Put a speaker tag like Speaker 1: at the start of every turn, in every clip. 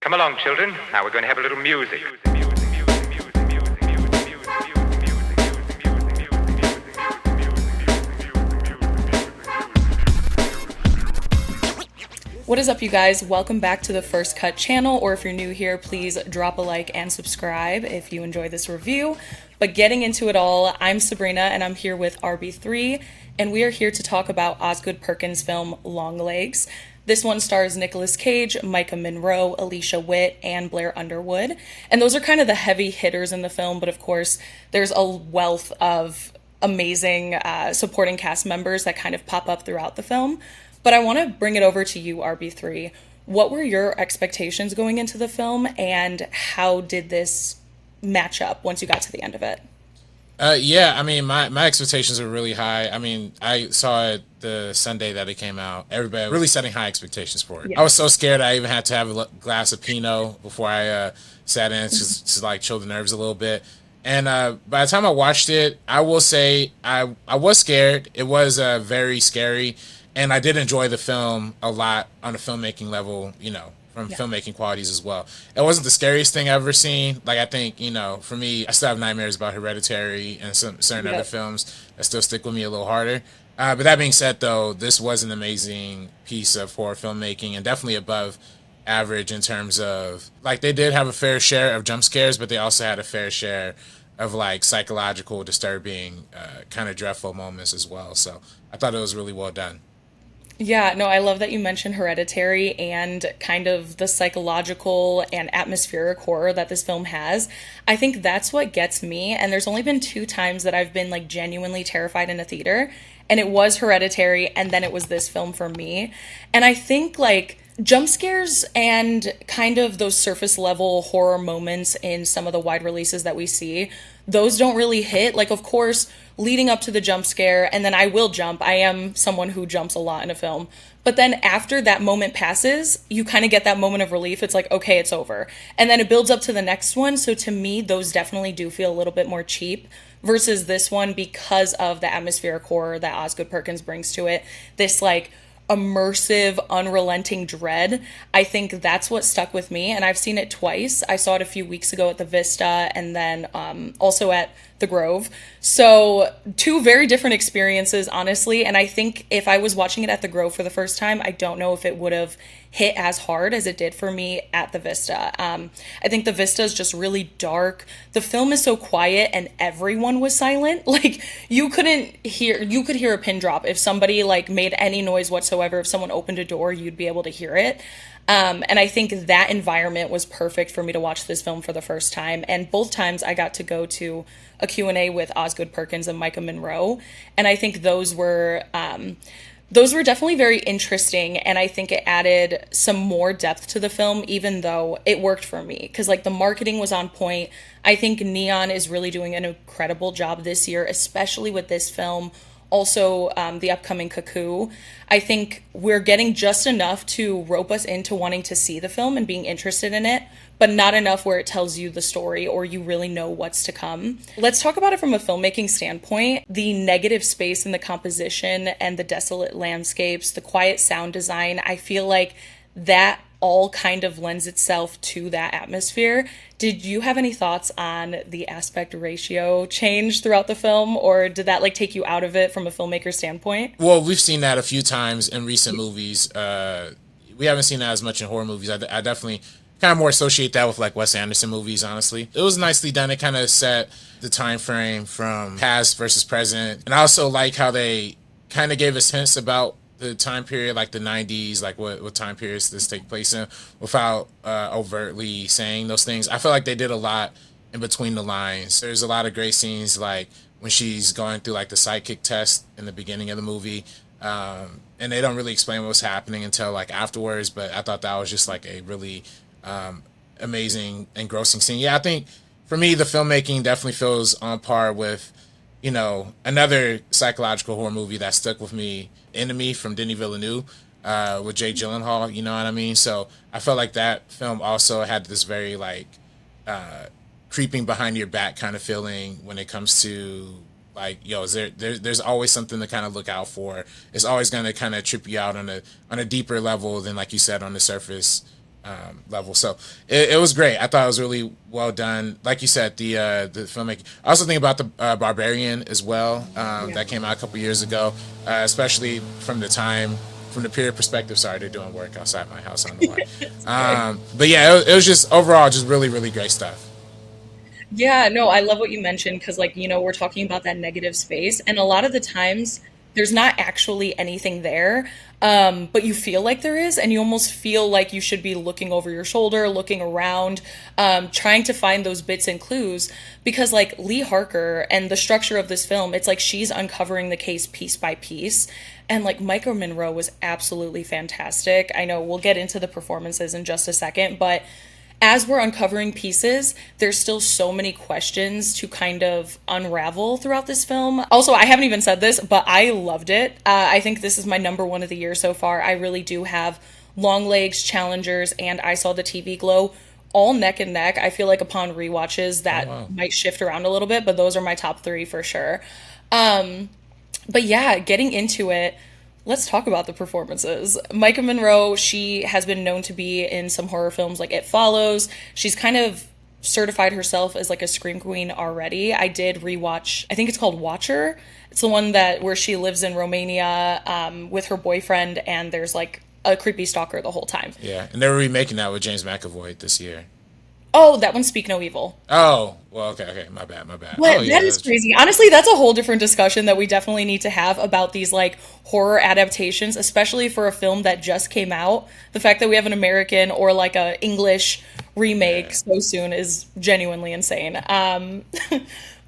Speaker 1: Come along, children. Now we're going to have a little music.
Speaker 2: What is up, you guys? Welcome back to the First Cut channel, or if you're new here, please drop a like and subscribe if you enjoy this review. But getting into it all, I'm Sabrina and I'm here with RB3, and we are here to talk about Oz Perkins' film Longlegs. This one stars Nicolas Cage, Maika Monroe, Alicia Witt, and Blair Underwood. And those are kind of the heavy hitters in the film, but of course, there's a wealth of amazing supporting cast members that kind of pop up throughout the film. But I want to bring it over to you, RB3. What were your expectations going into the film, and how did this match up once you got to the end of it?
Speaker 3: My expectations were really high. I mean, I saw it the Sunday that it came out. Everybody really setting high expectations for it. Yeah. I was so scared I even had to have a glass of Pinot before I sat in, just to like chill the nerves a little bit. And by the time I watched it, I will say I was scared. It was very scary. And I did enjoy the film a lot on a filmmaking level, from filmmaking qualities as well. It wasn't the scariest thing I've ever seen. Like, I think, for me, I still have nightmares about Hereditary and some certain other films that still stick with me a little harder. But that being said, though, this was an amazing piece of horror filmmaking and definitely above average in terms of, like, they did have a fair share of jump scares, but they also had a fair share of, like, psychological, disturbing, kind of dreadful moments as well. So I thought it was really well done.
Speaker 2: Yeah, no, I love that you mentioned Hereditary and kind of the psychological and atmospheric horror that this film has. I think that's what gets me, and there's only been 2 times that I've been like genuinely terrified in a theater, and it was Hereditary and then it was this film for me. And I think like jump scares and kind of those surface level horror moments in some of the wide releases that we see, those don't really hit. Like, of course, leading up to the jump scare, and then I will jump. I am someone who jumps a lot in a film. But then after that moment passes, you kind of get that moment of relief. It's like, okay, it's over. And then it builds up to the next one. So to me, those definitely do feel a little bit more cheap versus this one because of the atmospheric horror that Oz Perkins brings to it. This like immersive, unrelenting dread. I think that's what stuck with me, and I've seen it twice. I saw it a few weeks ago at the Vista and then also at the Grove. So 2 very different experiences, honestly, and I think if I was watching it at the Grove for the first time, I don't know if it would have hit as hard as it did for me at the Vista. I think the Vista is just really dark. The film is so quiet and everyone was silent. Like you could hear a pin drop. If somebody like made any noise whatsoever, if someone opened a door, you'd be able to hear it. And I think that environment was perfect for me to watch this film for the first time. And both times I got to go to a Q&A with Oz Perkins and Maika Monroe. And I think those were definitely very interesting, and I think it added some more depth to the film, even though it worked for me, because like the marketing was on point. I think Neon is really doing an incredible job this year, especially with this film. Also, the upcoming Cuckoo. I think we're getting just enough to rope us into wanting to see the film and being interested in it, but not enough where it tells you the story or you really know what's to come. Let's talk about it from a filmmaking standpoint. The negative space in the composition and the desolate landscapes, the quiet sound design, I feel like that all kind of lends itself to that atmosphere. Did you have any thoughts on the aspect ratio change throughout the film, or did that like take you out of it from a filmmaker standpoint?
Speaker 3: Well, we've seen that a few times in recent movies. We haven't seen that as much in horror movies. I definitely kind of more associate that with like Wes Anderson movies, honestly. It was nicely done. It kind of set the time frame from past versus present. And I also like how they kind of gave us hints about the time period, like the 90s, like what time periods this take place in, without overtly saying those things. I feel like they did a lot in between the lines. There's a lot of great scenes, like when she's going through like the sidekick test in the beginning of the movie, and they don't really explain what's happening until like afterwards, but I thought that was just like a really amazing, engrossing scene. Yeah, I think for me, the filmmaking definitely feels on par with, another psychological horror movie that stuck with me, Enemy from Denis Villeneuve, with Jake Gyllenhaal, you know what I mean? So I felt like that film also had this very like creeping behind your back kind of feeling when it comes to like, there's always something to kind of look out for. It's always going to kind of trip you out on a deeper level than, like you said, on the surface level. So it was great. I thought it was really well done. Like you said, the filmmaking. I also think about the Barbarian as well. That came out a couple years ago, especially from the period perspective. Sorry, they're doing work outside my house on the line. But yeah, it was just overall just really, really great stuff.
Speaker 2: Yeah, no, I love what you mentioned because, like, we're talking about that negative space, and a lot of the times there's not actually anything there, but you feel like there is, and you almost feel like you should be looking over your shoulder, looking around, trying to find those bits and clues. Because, like, Lee Harker and the structure of this film, it's like she's uncovering the case piece by piece. And, like, Maika Monroe was absolutely fantastic. I know we'll get into the performances in just a second, but as we're uncovering pieces, there's still so many questions to kind of unravel throughout this film. Also, I haven't even said this, but I loved it. I think this is my number one of the year so far. I really do have Longlegs, Challengers, and I Saw the TV Glow all neck and neck. I feel like upon rewatches that might shift around a little bit, but those are my top three for sure. But yeah, getting into it, let's talk about the performances. Maika Monroe, she has been known to be in some horror films like It Follows. She's kind of certified herself as like a scream queen already. I did rewatch, I think it's called Watcher. It's the one that where she lives in Romania with her boyfriend, and there's like a creepy stalker the whole time.
Speaker 3: Yeah, and they were remaking that with James McAvoy this year.
Speaker 2: Oh, that one, Speak No Evil.
Speaker 3: Oh, well, okay, my bad.
Speaker 2: What?
Speaker 3: Oh, yeah,
Speaker 2: That is crazy. Honestly, that's a whole different discussion that we definitely need to have about these like horror adaptations, especially for a film that just came out. The fact that we have an American or like a English remake so soon is genuinely insane.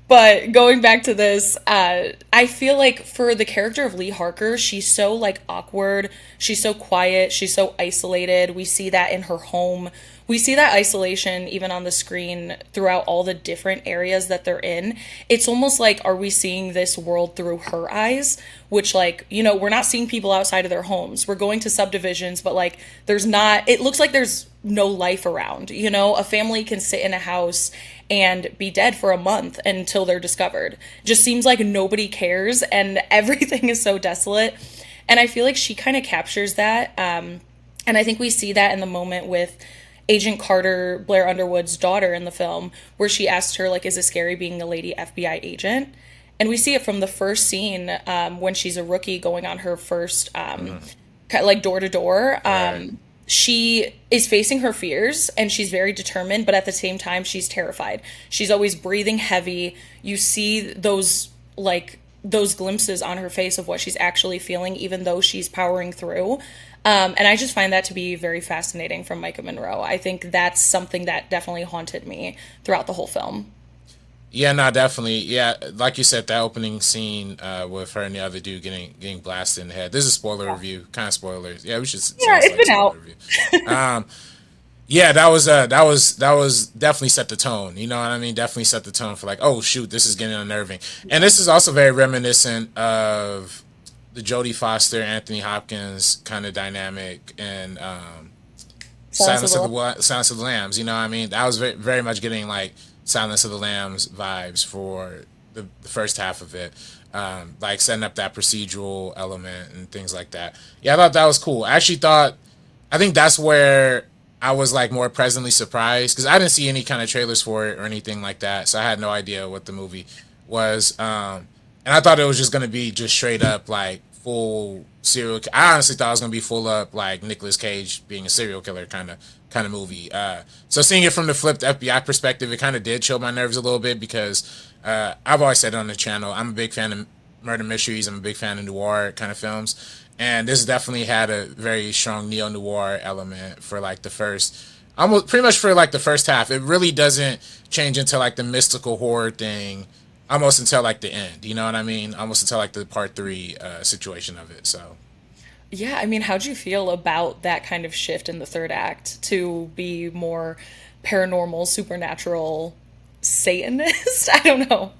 Speaker 2: But going back to this, I feel like for the character of Lee Harker, she's so like awkward. She's so quiet. She's so isolated. We see that in her home. We see that isolation even on the screen throughout all the different areas that they're in. It's almost like, are we seeing this world through her eyes? Which, like, we're not seeing people outside of their homes. We're going to subdivisions, but like, it looks like there's no life around. A family can sit in a house and be dead for a month until they're discovered. Just seems like nobody cares and everything is so desolate. And I feel like she kind of captures that. And I think we see that in the moment with Agent Carter, Blair Underwood's daughter in the film, where she asked her, like, is it scary being a lady FBI agent? And we see it from the first scene when she's a rookie going on her first, like, door to door. She is facing her fears and she's very determined, but at the same time, she's terrified. She's always breathing heavy. You see those glimpses on her face of what she's actually feeling, even though she's powering through. And I just find that to be very fascinating from Maika Monroe. I think that's something that definitely haunted me throughout the whole film.
Speaker 3: Yeah, no, definitely. Yeah, like you said, that opening scene with her and the other dude getting blasted in the head. This is a spoiler review, kind of spoilers. Yeah, we should.
Speaker 2: Yeah, it's been out.
Speaker 3: Review. Yeah, that was definitely set the tone. You know what I mean? Definitely set the tone for like, oh shoot, this is getting unnerving. And this is also very reminiscent of the Jodie Foster, Anthony Hopkins kind of dynamic and Silence of the Lambs. You know what I mean? I was very, very much getting like Silence of the Lambs vibes for the first half of it. Like setting up that procedural element and things like that. Yeah, I thought that was cool. I think that's where I was like more pleasantly surprised because I didn't see any kind of trailers for it or anything like that. So I had no idea what the movie was. And I thought it was just going to be just straight up like full serial. I honestly thought it was going to be full up like Nicolas Cage being a serial killer kind of movie. So seeing it from the flipped FBI perspective, it kind of did chill my nerves a little bit because I've always said it on the channel, I'm a big fan of murder mysteries. I'm a big fan of noir kind of films. And this definitely had a very strong neo-noir element for like the first, almost pretty much for like the first half. It really doesn't change into like the mystical horror thing almost until like the end. You know what I mean? Almost until like the part 3 situation of it. So.
Speaker 2: Yeah, I mean, how'd you feel about that kind of shift in the third act to be more paranormal, supernatural, Satanist? I don't know.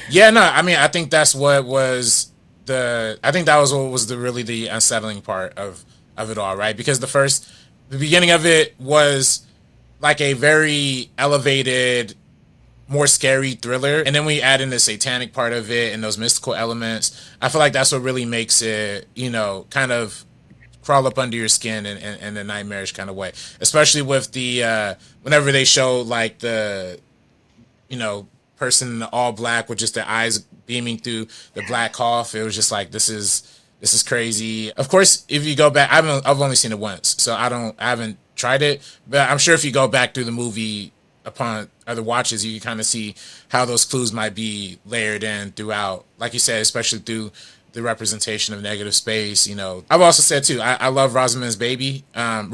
Speaker 3: Yeah, no, I mean, I think that's what was I think that was what was really the unsettling part of it all, right? Because the beginning of it was like a very elevated, more scary thriller, and then we add in the satanic part of it and those mystical elements. I feel like that's what really makes it, kind of crawl up under your skin in a nightmarish kind of way, especially with the whenever they show like the person in the all black with just their eyes beaming through the black cough. It was just like this is crazy. Of course, if you go back, I've only seen it once, so I haven't tried it, but I'm sure if you go back through the movie upon other watches, you can kind of see how those clues might be layered in throughout, like you said, especially through the representation of negative space. I've also said too, I love Rosemary's Baby, the old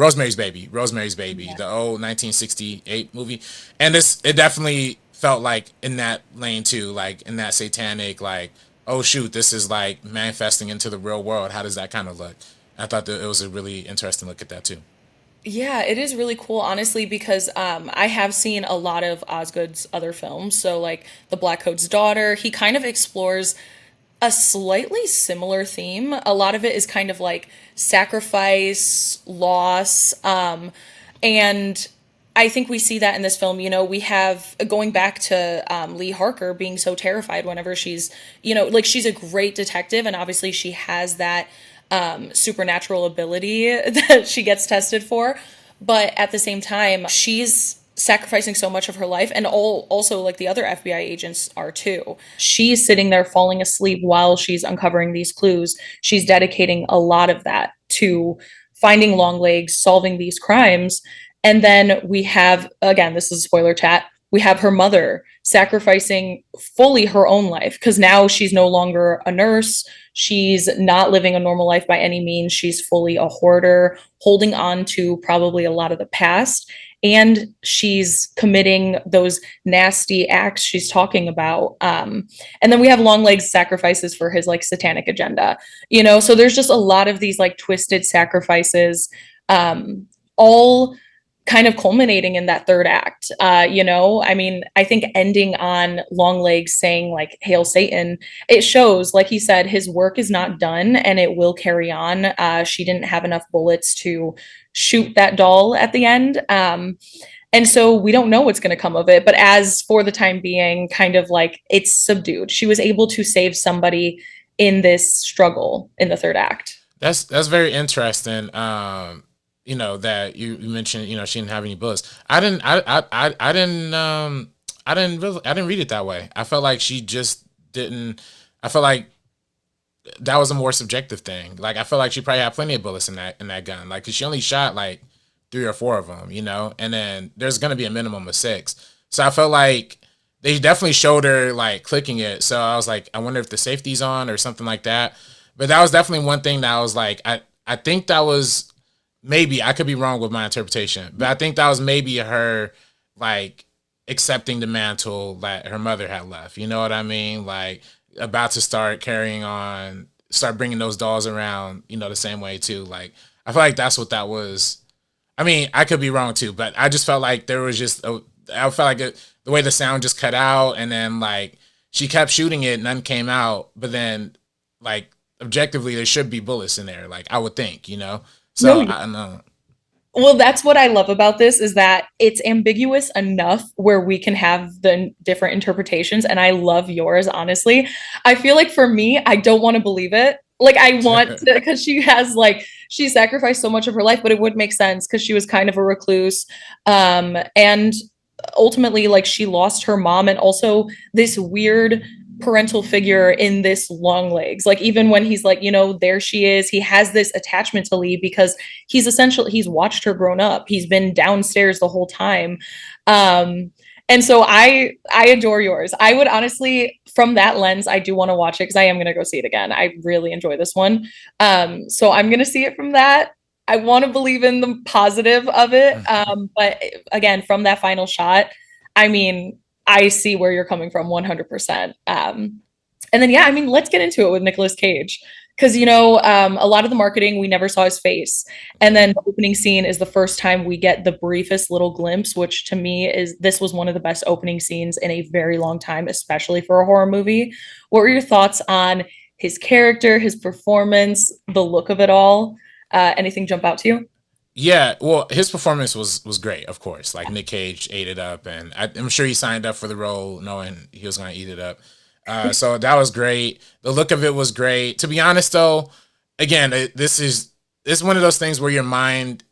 Speaker 3: 1968 movie, and it definitely felt like in that lane too, like in that satanic, like, oh shoot, this is like manifesting into the real world. How does that kind of look? I thought that it was a really interesting look at that too.
Speaker 2: Yeah, it is really cool, honestly, because I have seen a lot of Osgood's other films. So, like The Black Coat's Daughter, he kind of explores a slightly similar theme. A lot of it is kind of like sacrifice, loss, and I think we see that in this film. We have going back to Lee Harker being so terrified whenever she's, like she's a great detective, and obviously she has that supernatural ability that she gets tested for. But at the same time, she's sacrificing so much of her life, and also like the other FBI agents are too. She's sitting there falling asleep while she's uncovering these clues. She's dedicating a lot of that to finding Longlegs, solving these crimes. And then we have, again, this is a spoiler chat, we have her mother sacrificing fully her own life because now she's no longer a nurse. She's not living a normal life by any means. She's fully a hoarder, holding on to probably a lot of the past. And she's committing those nasty acts she's talking about. And then we have Longlegs sacrifices for his like satanic agenda, so there's just a lot of these like twisted sacrifices, all kind of culminating in that third act. I mean, I think ending on Longlegs saying like, "Hail Satan," it shows, like he said, his work is not done and it will carry on. She didn't have enough bullets to shoot that doll at the end. And so we don't know what's going to come of it. But as for the time being, kind of like it's subdued. She was able to save somebody in this struggle in the third act.
Speaker 3: That's very interesting. That you mentioned, she didn't have any bullets. I didn't read it that way. I felt like she just didn't. I felt like that was a more subjective thing. Like I felt like she probably had plenty of bullets in that gun. Like, 'cause she only shot like 3 or 4 of them, and then there's gonna be a minimum of 6. So I felt like they definitely showed her like clicking it. So I was like, I wonder if the safety's on or something like that. But that was definitely one thing that I was like, I think that was. Maybe I could be wrong with my interpretation, but I think that was maybe her like accepting the mantle that her mother had left. You know what I mean? Like about to start bringing those dolls around, the same way too. Like I feel like that's what that was. I mean, I could be wrong too, but I just felt like there was I felt like the way the sound just cut out, and then like she kept shooting it, none came out, but then like objectively there should be bullets in there. Like I would think, So
Speaker 2: No,
Speaker 3: I know.
Speaker 2: well, that's what I love about this is that it's ambiguous enough where we can have the different interpretations. And I love yours, honestly. I feel like for me, I don't want to believe it. Like I want to, because she sacrificed so much of her life, but it would make sense because she was kind of a recluse. And ultimately, like she lost her mom and also this weird parental figure in this Longlegs. Like even when he's like, there she is, he has this attachment to Lee because he's watched her grown up. He's been downstairs the whole time. And so I adore yours. I would honestly, from that lens, I do want to watch it because I am going to go see it again. I really enjoy this one. So I'm going to see it from that. I want to believe in the positive of it. But again, from that final shot, I mean, I see where you're coming from 100%. And then, yeah, I mean, let's get into it with Nicolas Cage. Because, a lot of the marketing, we never saw his face. And then the opening scene is the first time we get the briefest little glimpse, which to me this was one of the best opening scenes in a very long time, especially for a horror movie. What were your thoughts on his character, his performance, the look of it all? Anything jump out to you?
Speaker 3: Yeah, well, his performance was great, of course. Like Nick Cage ate it up, and I'm sure he signed up for the role knowing he was going to eat it up. So that was great. The look of it was great. To be honest, though, again, this is it's one of those things where your mind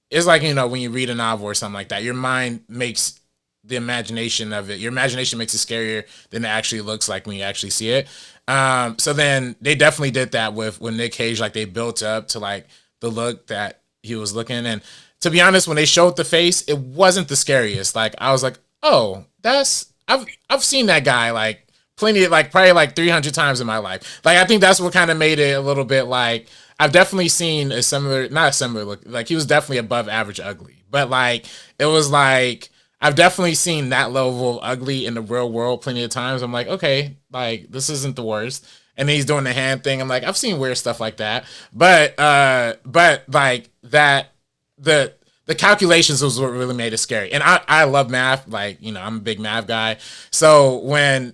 Speaker 3: is like, you know, when you read a novel or something like that, your mind makes the imagination of it. Your imagination makes it scarier than it actually looks like when you actually see it. So then they definitely did that with Nick Cage. Like they built up to like the look that he was looking. And to be honest, when they showed the face, it wasn't the scariest. Like I was like, oh, I've seen that guy like plenty, like probably like 300 times in my life. Like I think that's what kind of made it a little bit like I've definitely seen a similar, not a similar look. Like he was definitely above average ugly, but like it was like I've definitely seen that level of ugly in the real world plenty of times. I'm like, okay, like this isn't the worst. And he's doing the hand thing. I'm like, I've seen weird stuff like that, but like that the calculations was what really made it scary. And I love math. Like, you know, I'm a big math guy. So when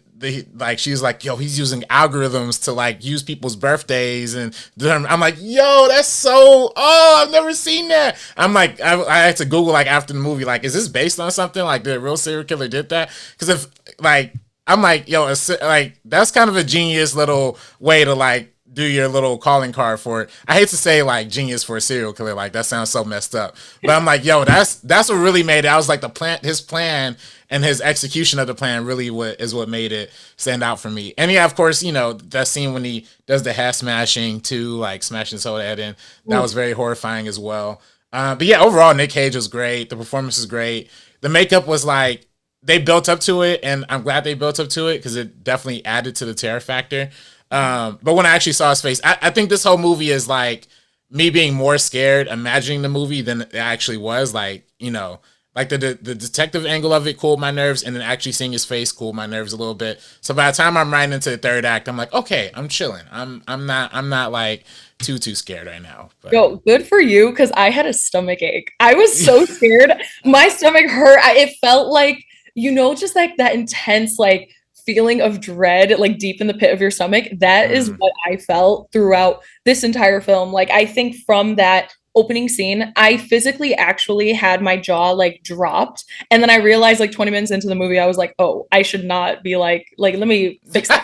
Speaker 3: she's like, yo, he's using algorithms to like use people's birthdays and I'm like, yo, that's so, oh, I've never seen that. I'm like, I had to Google like after the movie, like, is this based on something? Like the real serial killer did that? Because if like, I'm like, yo, like that's kind of a genius little way to like do your little calling card for it. I hate to say like genius for a serial killer, like that sounds so messed up. But I'm like, yo, that's what really made it. I was like his plan and his execution of the plan really is what made it stand out for me. And yeah, of course, you know, that scene when he does the head smashing too, like smashing his whole head in, that was very horrifying as well. But yeah, overall, Nick Cage was great. The performance was great. The makeup was like, they built up to it, and I'm glad they built up to it because it definitely added to the terror factor. But when I actually saw his face, I think this whole movie is like me being more scared imagining the movie than it actually was. Like, you know, like the detective angle of it cooled my nerves, and then actually seeing his face cooled my nerves a little bit. So by the time I'm right into the third act, I'm like, okay, I'm chilling. I'm not like too scared right now. But
Speaker 2: Yo, good for you, because I had a stomach ache. I was so scared. My stomach hurt. It felt like, you know, just like that intense like feeling of dread, like deep in the pit of your stomach. That is what I felt throughout this entire film. Like I think from that opening scene, I physically actually had my jaw like dropped. And then I realized like 20 minutes into the movie, I was like, oh, I should not be like, let me fix that.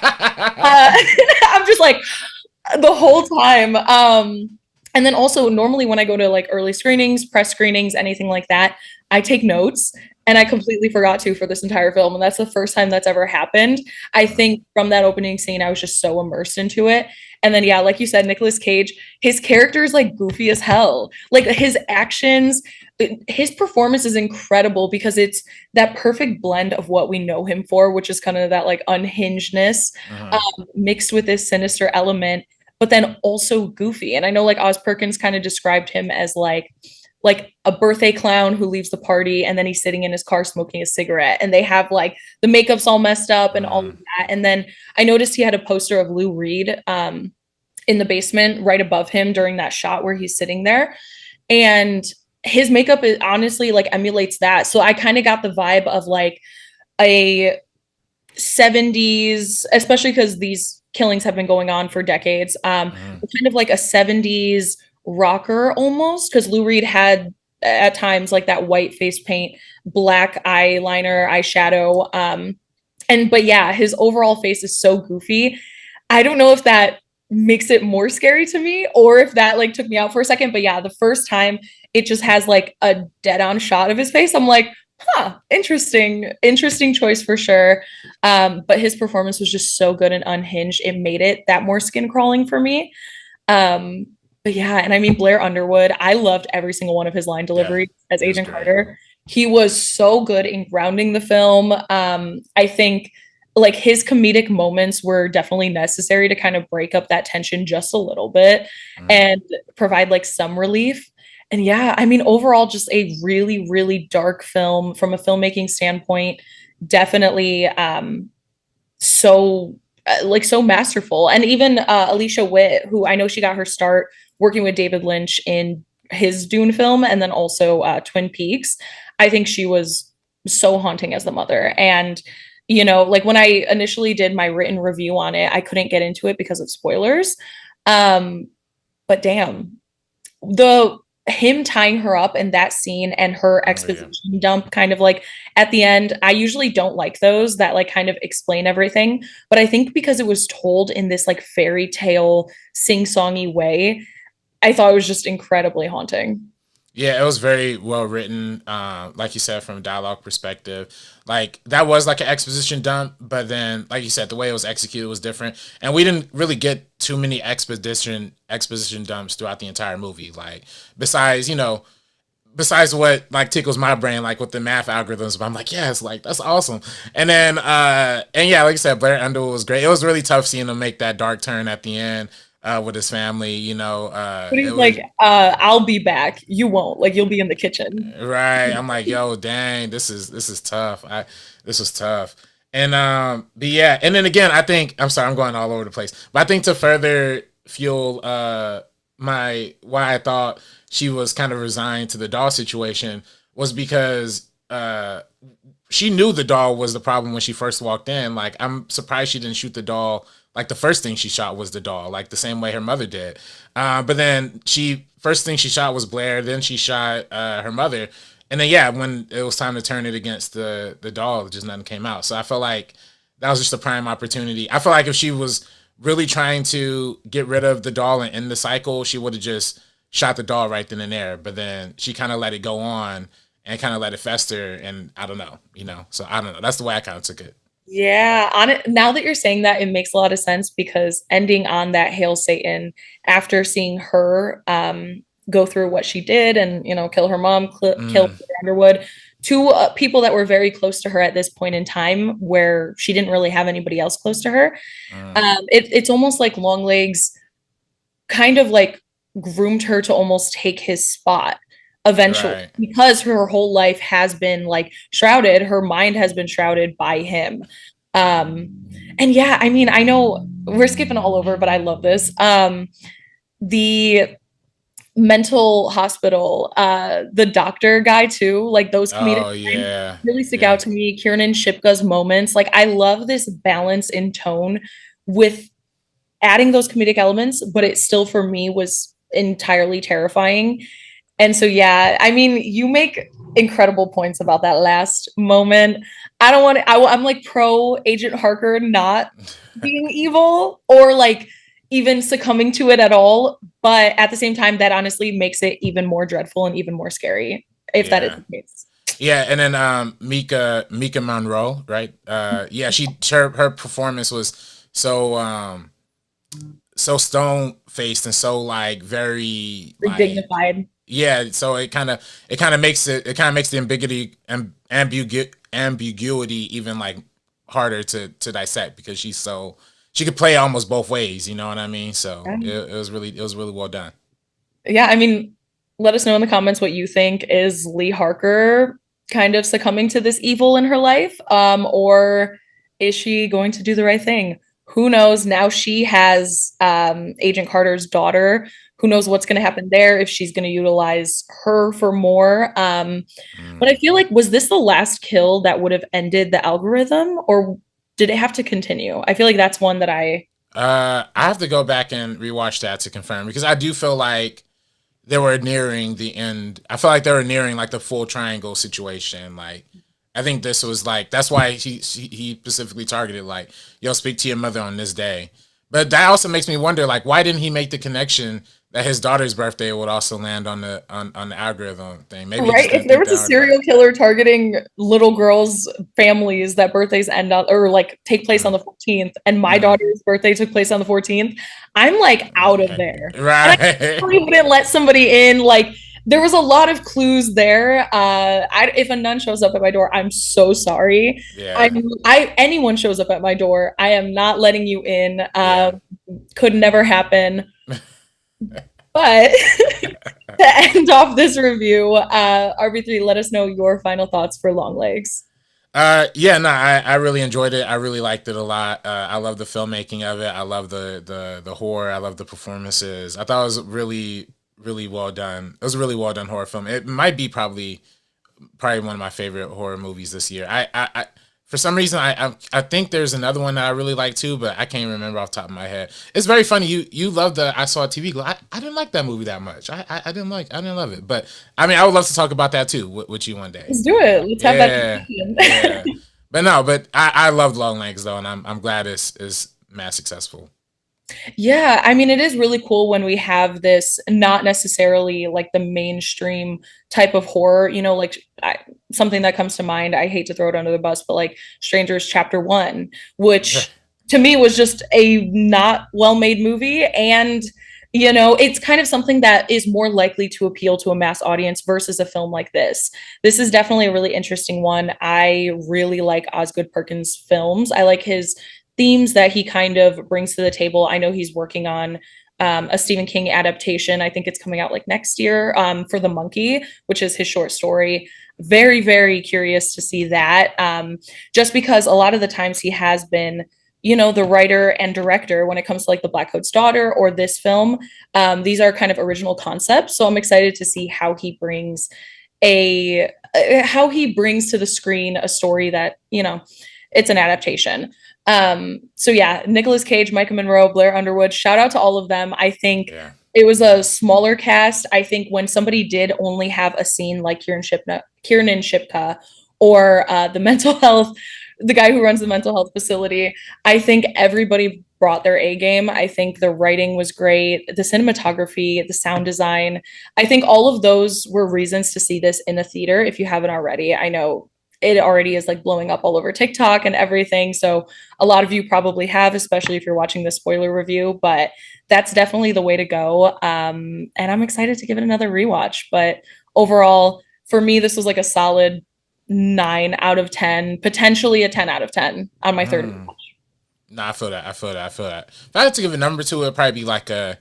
Speaker 2: I'm just like the whole time. And then also normally when I go to like early screenings, press screenings, anything like that, I take notes. And I completely forgot to for this entire film. And that's the first time that's ever happened. I think from that opening scene, I was just so immersed into it. And then, yeah, like you said, Nicolas Cage, his character is like goofy as hell. Like his actions, his performance is incredible because it's that perfect blend of what we know him for, which is kind of that like unhingedness mixed with this sinister element, but then also goofy. And I know like Oz Perkins kind of described him as like a birthday clown who leaves the party and then he's sitting in his car smoking a cigarette, and they have like the makeup's all messed up and all of that. And then I noticed he had a poster of Lou Reed in the basement right above him during that shot where he's sitting there, and his makeup is honestly like emulates that. So I kind of got the vibe of like a 70s, especially because these killings have been going on for decades, kind of like a 70s rocker almost, because Lou Reed had at times like that white face paint, black eyeliner, eyeshadow, but yeah, his overall face is so goofy. I don't know if that makes it more scary to me or if that like took me out for a second, but yeah, the first time it just has like a dead on shot of his face, I'm like, interesting choice for sure. But his performance was just so good and unhinged, it made it that more skin crawling for me. But yeah, and I mean, Blair Underwood, I loved every single one of his line delivery as Agent Carter. He was so good in grounding the film. I think like his comedic moments were definitely necessary to kind of break up that tension just a little bit and provide like some relief. And yeah, I mean, overall, just a really, really dark film from a filmmaking standpoint. Definitely so masterful. And even Alicia Witt, who I know she got her start working with David Lynch in his Dune film and then also Twin Peaks. I think she was so haunting as the mother. And, you know, like when I initially did my written review on it, I couldn't get into it because of spoilers. But damn, him tying her up in that scene and her exposition dump kind of like at the end, I usually don't like those that like kind of explain everything, but I think because it was told in this like fairy tale sing-songy way, I thought it was just incredibly haunting.
Speaker 3: Yeah, it was very well written. Like you said, from a dialogue perspective, like that was like an exposition dump, but then, like you said, the way it was executed was different, and we didn't really get too many exposition dumps throughout the entire movie. Like besides, besides what like tickles my brain, like with the math algorithms, but I'm like, yes, like that's awesome. And then, and yeah, like I said, Blair Underwood was great. It was really tough seeing him make that dark turn at the end. With his family,
Speaker 2: But he's
Speaker 3: it was
Speaker 2: like, I'll be back. You won't. Like, you'll be in the kitchen.
Speaker 3: right. I'm like, yo, dang, this is tough. This was tough. And but yeah, and then again, I think I'm sorry, I'm going all over the place. But I think to further fuel my why I thought she was kind of resigned to the doll situation was because she knew the doll was the problem when she first walked in. Like, I'm surprised she didn't shoot the doll. Like, the first thing she shot was the doll, like the same way her mother did. But then first thing she shot was Blair. Then she shot her mother. And then, yeah, when it was time to turn it against the doll, just nothing came out. So I felt like that was just a prime opportunity. I feel like if she was really trying to get rid of the doll and end the cycle, she would have just shot the doll right then and there. But then she kind of let it go on and kind of let it fester. And I don't know, So I don't know. That's the way I kind of took it.
Speaker 2: Yeah, on it now that you're saying that, it makes a lot of sense because ending on that Hail Satan after seeing her go through what she did and kill her mom, kill
Speaker 3: Mm,
Speaker 2: Underwood, two people that were very close to her at this point in time, where she didn't really have anybody else close to her.
Speaker 3: mm,
Speaker 2: It's almost like Longlegs kind of like groomed her to almost take his spot eventually,
Speaker 3: right.
Speaker 2: because her whole life has been like shrouded, her mind has been shrouded by him. um and yeah, I mean, I know we're skipping all over, but I love this. The mental hospital, the doctor guy too, like those comedic
Speaker 3: Oh
Speaker 2: lines
Speaker 3: yeah,
Speaker 2: really stick out
Speaker 3: yeah,
Speaker 2: to me. Kiernan Shipka's moments, like I love this balance in tone with adding those comedic elements, but it still for me was entirely terrifying. And so, yeah, I mean, you make incredible points about that last moment. I don't want to, I'm like pro Agent Harker not being evil or like even succumbing to it at all. But at the same time, that honestly makes it even more dreadful and even more scary if that is
Speaker 3: yeah,
Speaker 2: the case.
Speaker 3: yeah. And then Mika Monroe, right? Yeah, her performance was so stone faced and so like very
Speaker 2: Like
Speaker 3: like
Speaker 2: dignified.
Speaker 3: yeah. So it kind of makes the ambiguity even like harder to dissect because she could play almost both ways. You know what I mean? So
Speaker 2: Yeah.
Speaker 3: it was really well done.
Speaker 2: Yeah, I mean, let us know in the comments what you think. Is Lee Harker kind of succumbing to this evil in her life? Or is she going to do the right thing? Who knows? Now she has Agent Carter's daughter. Who knows what's going to happen there, if she's going to utilize her for more. But I
Speaker 3: Mm.
Speaker 2: feel like, was this the last kill that would have ended the algorithm, or did it have to continue? I feel like that's one that
Speaker 3: I have to go back and rewatch that to confirm because I do feel like they were nearing the end. I feel like they were nearing like the full triangle situation. Like, I think this was like that's why he specifically targeted like, yo, speak to your mother on this day. But that also makes me wonder, like, why didn't he make the connection that his daughter's birthday would also land on the algorithm thing? Maybe he just
Speaker 2: Right. If
Speaker 3: didn't
Speaker 2: there
Speaker 3: think
Speaker 2: was
Speaker 3: that
Speaker 2: a
Speaker 3: hard about it.
Speaker 2: serial killer targeting little girls' families that birthdays end on or like take place on
Speaker 3: Mm,
Speaker 2: the 14th, and my
Speaker 3: mm.
Speaker 2: daughter's birthday took place on the 14th, I'm like out of there. And I
Speaker 3: Right.
Speaker 2: probably wouldn't let somebody in. Like, there was a lot of clues there. If a nun shows up at my door, I'm so sorry.
Speaker 3: Yeah.
Speaker 2: Anyone shows up at my door, I am not letting you in.
Speaker 3: Yeah.
Speaker 2: Could never happen. But to end off this review, RB3, let us know your final thoughts for Longlegs.
Speaker 3: Yeah, no, I really enjoyed it. I really liked it a lot. I love the filmmaking of it. I love the horror. I love the performances. I thought it was really well done. It was a really well done horror film. It might be probably one of my favorite horror movies this year. I for some reason I think there's another one that I really like too, but I can't remember off the top of my head. It's very funny. You love the I Saw TV Glow. I didn't like that movie that much. I didn't love it. But I mean, I would love to talk about that too with you one day.
Speaker 2: Let's do it. Let's have that
Speaker 3: Yeah,
Speaker 2: discussion.
Speaker 3: yeah. But no, but I loved Long Legs though, and I'm glad it's mass successful.
Speaker 2: Yeah, I mean, it is really cool when we have this not necessarily like the mainstream type of horror, like something that comes to mind. I hate to throw it under the bus, but like Strangers Chapter One, which to me was just a not well made movie. And, it's kind of something that is more likely to appeal to a mass audience versus a film like this. This is definitely a really interesting one. I really like Osgood Perkins' films. I like his themes that he kind of brings to the table. I know he's working on a Stephen King adaptation. I think it's coming out like next year for The Monkey, which is his short story. Very, very curious to see that. Just because a lot of the times he has been, the writer and director when it comes to like The Black Coat's Daughter or this film. These are kind of original concepts. So I'm excited to see a how he brings to the screen a story that, it's an adaptation. So yeah, Nicolas Cage, Maika Monroe, Blair Underwood, shout out to all of them. I think it was a smaller cast. I think when somebody did only have a scene like Kiernan Shipka or the mental health, the guy who runs the mental health facility, I think everybody brought their A game. I think the writing was great, the cinematography, the sound design. I think all of those were reasons to see this in a theater if you haven't already. I know it already is like blowing up all over TikTok and everything. So a lot of you probably have, especially if you're watching the spoiler review, but that's definitely the way to go. And I'm excited to give it another rewatch. But overall, for me, this was like a solid 9 out of 10, potentially a 10 out of 10 on my third rewatch.
Speaker 3: Nah, I feel that. If I had to give a number to it, it'd probably be like a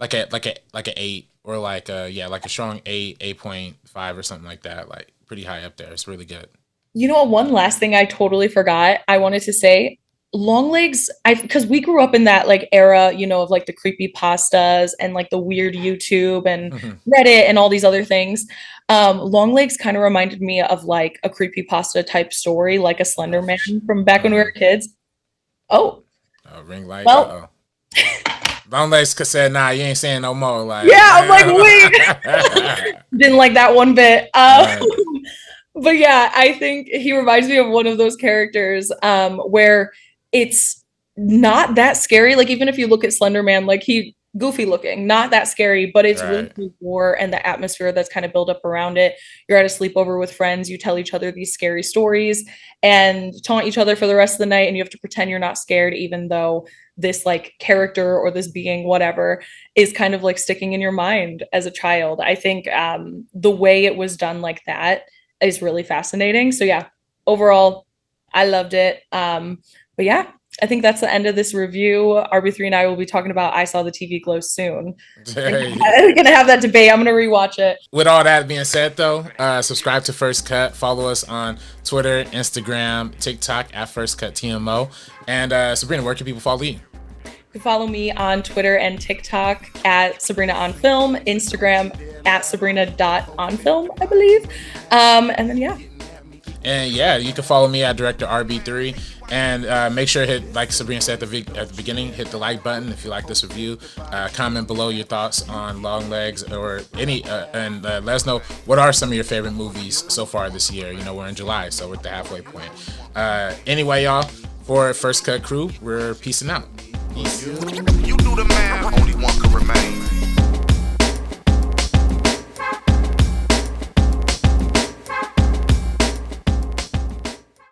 Speaker 3: 8 or like a strong 8.5 or something like that. Like pretty high up there. It's really good.
Speaker 2: One last thing I totally forgot. I wanted to say Longlegs, because we grew up in that like era, of like the creepy pastas and like the weird YouTube and Reddit and all these other things. Longlegs kind of reminded me of like a creepy pasta type story, like a Slender Man from back when we were kids. Oh,
Speaker 3: ring light.
Speaker 2: well,
Speaker 3: Longlegs could say, "Nah, you ain't saying no more." Like,
Speaker 2: yeah, I'm like, wait, didn't like that one bit. But yeah, I think he reminds me of one of those characters where it's not that scary. Like even if you look at Slender Man, like he goofy looking, not that scary, but it's really the war and the atmosphere that's kind of built up around it. You're at a sleepover with friends, you tell each other these scary stories and taunt each other for the rest of the night, and you have to pretend you're not scared, even though this like character or this being, whatever, is kind of like sticking in your mind as a child. I think the way it was done like that is really fascinating. So yeah, overall, I loved it. But yeah, I think that's the end of this review. RB3 and I will be talking about I Saw the TV Glow soon. I'm gonna have that debate. I'm gonna rewatch it.
Speaker 3: With all that being said, though, subscribe to First Cut. Follow us on Twitter, Instagram, TikTok at First Cut TMO. And Sabrina, where can people follow you?
Speaker 2: You can follow me on Twitter and TikTok at Sabrina on Film, Instagram at Sabrina.onfilm, I believe. And then yeah.
Speaker 3: And yeah, you can follow me at Director RB3. And make sure to hit, like Sabrina said at the beginning, hit the like button if you like this review. Comment below your thoughts on Longlegs or any, and let us know what are some of your favorite movies so far this year. We're in July, so we're at the halfway point. Anyway, y'all, for First Cut Crew, we're peacing out. Peace.
Speaker 4: You do the math, only one can remain.